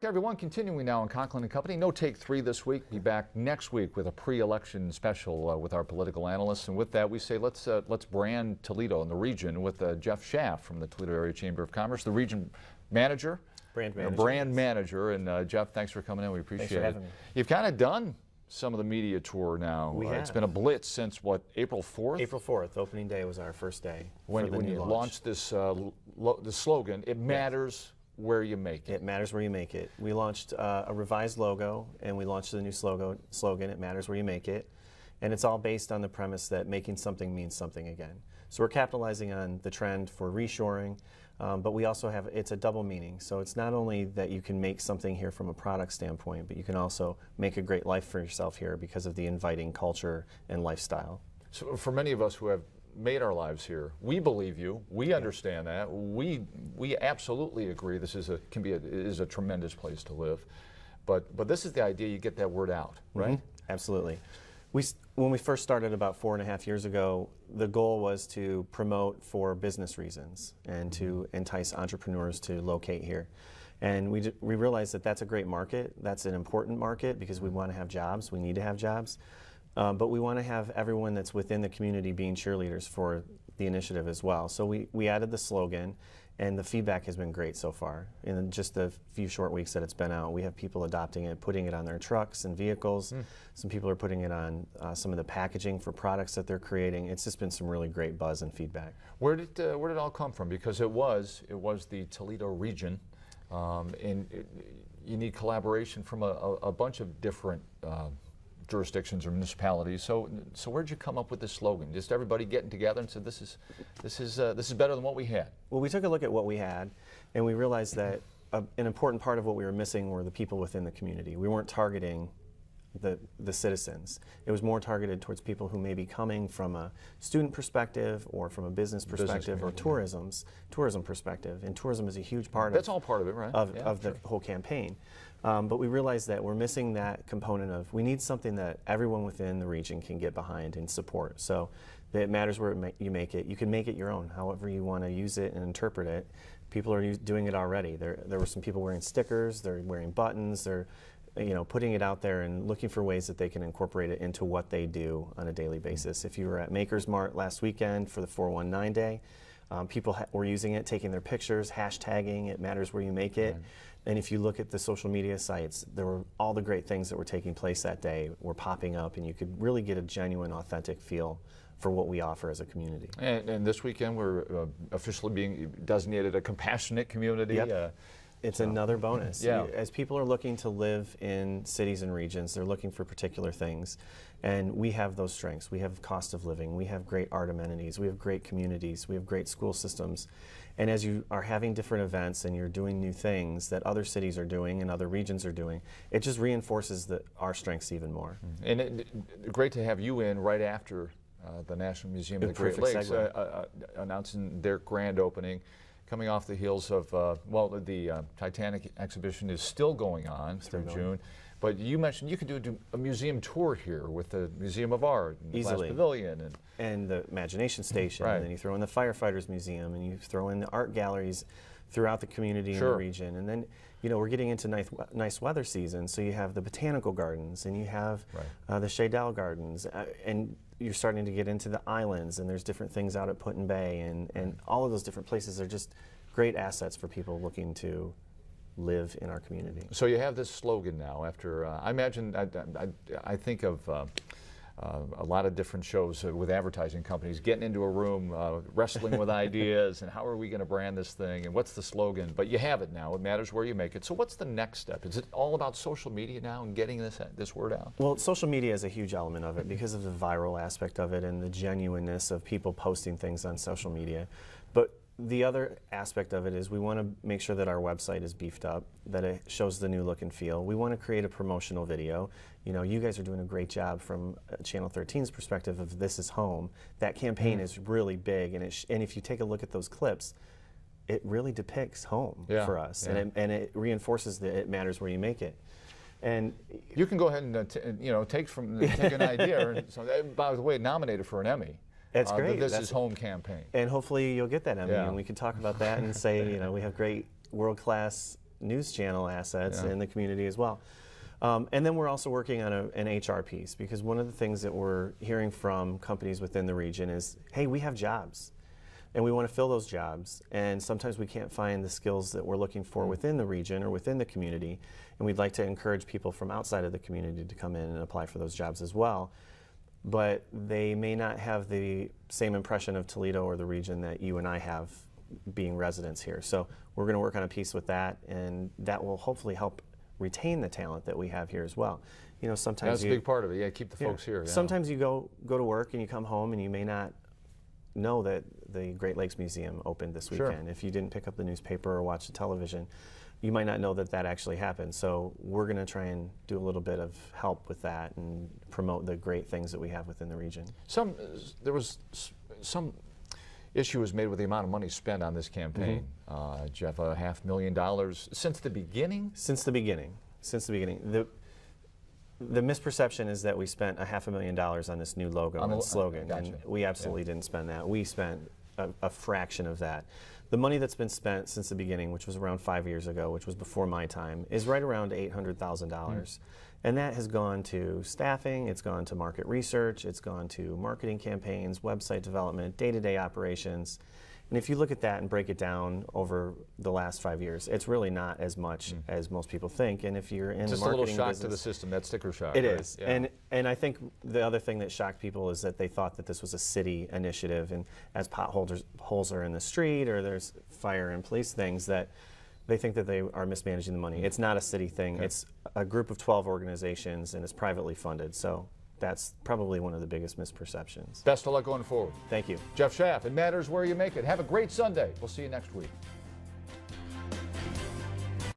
Hey everyone, continuing now on Conklin and Company. No Take 3 this week. Be back next week with a pre-election special with our political analysts. And with that, we say let's brand Toledo and the region with Jeff Schaff from the Toledo Area Chamber of Commerce, the region manager. Brand manager. And Jeff, thanks for coming in. We appreciate Thanks for having me. You've kind of done some of the media tour now. It's been a blitz since what, April 4th? April 4th, opening day was our first day. When you launched this the slogan, it matters where you make it. It matters where you make it. We launched a revised logo, and we launched the new slogan, it matters where you make it. And it's all based on the premise that making something means something again. So we're capitalizing on the trend for reshoring, but we also have, it's a double meaning. So it's not only that you can make something here from a product standpoint, but you can also make a great life for yourself here because of the inviting culture and lifestyle. So for many of us who have made our lives here, we believe you. We understand that. We absolutely agree. This is a tremendous place to live, but this is the idea. You get that word out, right? Mm-hmm. Absolutely. When we first started about 4.5 years ago, the goal was to promote for business reasons and to entice entrepreneurs to locate here. And we realized that that's a great market. That's an important market because we want to have jobs. We need to have jobs. But we want to have everyone that's within the community being cheerleaders for the initiative as well. So we added the slogan, and the feedback has been great so far. In just the few short weeks that it's been out, we have people adopting it, putting it on their trucks and vehicles. Some people are putting it on some of the packaging for products that they're creating. It's just been some really great buzz and feedback. Where did it all come from? Because it was the Toledo region, and you need collaboration from a bunch of different jurisdictions or municipalities. So where'd you come up with this slogan? Just everybody getting together and said, this is better than what we had. Well, we took a look at what we had, and we realized that an important part of what we were missing were the people within the community. We weren't targeting the citizens. It was more targeted towards people who may be coming from a student perspective or from a business perspective or tourism perspective. And tourism is a huge part That's all part of it, right? Of the whole campaign. But we realized that we're missing that component of, we need something that everyone within the region can get behind and support. So it matters where you make it. You can make it your own, however you want to use it and interpret it. People are doing it already. There were some people wearing stickers, they're wearing buttons, they're putting it out there and looking for ways that they can incorporate it into what they do on a daily basis. If you were at Maker's Mart last weekend for the 419 Day, people were using it, taking their pictures, hashtagging, it matters where you make it. Right. And if you look at the social media sites, there were all the great things that were taking place that day were popping up, and you could really get a genuine, authentic feel for what we offer as a community. And this weekend we're officially being designated a compassionate community. Yep. It's another bonus. Yeah. As people are looking to live in cities and regions, they're looking for particular things. And we have those strengths. We have cost of living. We have great art amenities. We have great communities. We have great school systems. And as you are having different events and you're doing new things that other cities are doing and other regions are doing, it just reinforces our strengths even more. And great to have you in right after the National Museum of the Great Lakes announcing their grand opening, coming off the heels of, the Titanic exhibition is still going on through June. But you mentioned you could do a museum tour here with the Museum of Art and the Glass Pavilion. And the Imagination Station, and then you throw in the Firefighters Museum, and you throw in the art galleries throughout the community and the region. And then, we're getting into nice weather season, so you have the botanical gardens, and you have the Shadell Gardens, and you're starting to get into the islands, and there's different things out at Put-in Bay, and all of those different places are just great assets for people looking to live in our community. So you have this slogan now after, I imagine, I think of a lot of different shows with advertising companies getting into a room, wrestling with ideas, and how are we going to brand this thing, and what's the slogan? But you have it now. It matters where you make it. So what's the next step? Is it all about social media now and getting this word out? Well, social media is a huge element of it because of the viral aspect of it and the genuineness of people posting things on social media. But the other aspect of it is we want to make sure that our website is beefed up, that it shows the new look and feel. We want to create a promotional video. You guys are doing a great job from Channel 13's perspective of This Is Home. That campaign is really big, and if you take a look at those clips, it really depicts home for us, and it reinforces that it matters where you make it. And you can go ahead and take an idea. And so, by the way, nominated for an Emmy. That's great. This Is Home campaign. And hopefully you'll get that Emmy, and we can talk about that and say, we have great world-class news channel assets Yeah. in the community as well. And then we're also working on an HR piece, because one of the things that we're hearing from companies within the region is, hey, we have jobs and we want to fill those jobs, and sometimes we can't find the skills that we're looking for within the region or within the community, and we'd like to encourage people from outside of the community to come in and apply for those jobs as well. But they may not have the same impression of Toledo or the region that you and I have being residents here. So we're going to work on a piece with that, and that will hopefully help retain the talent that we have here as well. You know, sometimes That's a big part of it. Yeah, keep the folks here. Yeah. Sometimes you go to work and you come home and you may not know that the Great Lakes Museum opened this Sure. weekend. If you didn't pick up the newspaper or watch the television, you might not know that that actually happened. So we're going to try and do a little bit of help with that and promote the great things that we have within the region. There was some issue was made with the amount of money spent on this campaign. Jeff, $500,000 since the beginning? Since the beginning. The misperception is that we spent $500,000 on this new logo and slogan, gotcha. and we absolutely didn't spend that. We spent a fraction of that. The money that's been spent since the beginning, which was around 5 years ago, which was before my time, is right around $800,000. And that has gone to staffing, it's gone to market research, it's gone to marketing campaigns, website development, day-to-day operations. And if you look at that and break it down over the last 5 years, it's really not as much as most people think. And if you're in Just the marketing a little shock business, to the system, that sticker shock. it right? is. Yeah. And I think the other thing that shocked people is that they thought that this was a city initiative, and as holes are in the street or there's fire and police things, that they think that they are mismanaging the money. It's not a city thing. Okay. It's a group of 12 organizations, and it's privately funded. So that's probably one of the biggest misperceptions. Best of luck going forward. Thank you. Jeff Schaff, it matters where you make it. Have a great Sunday. We'll see you next week.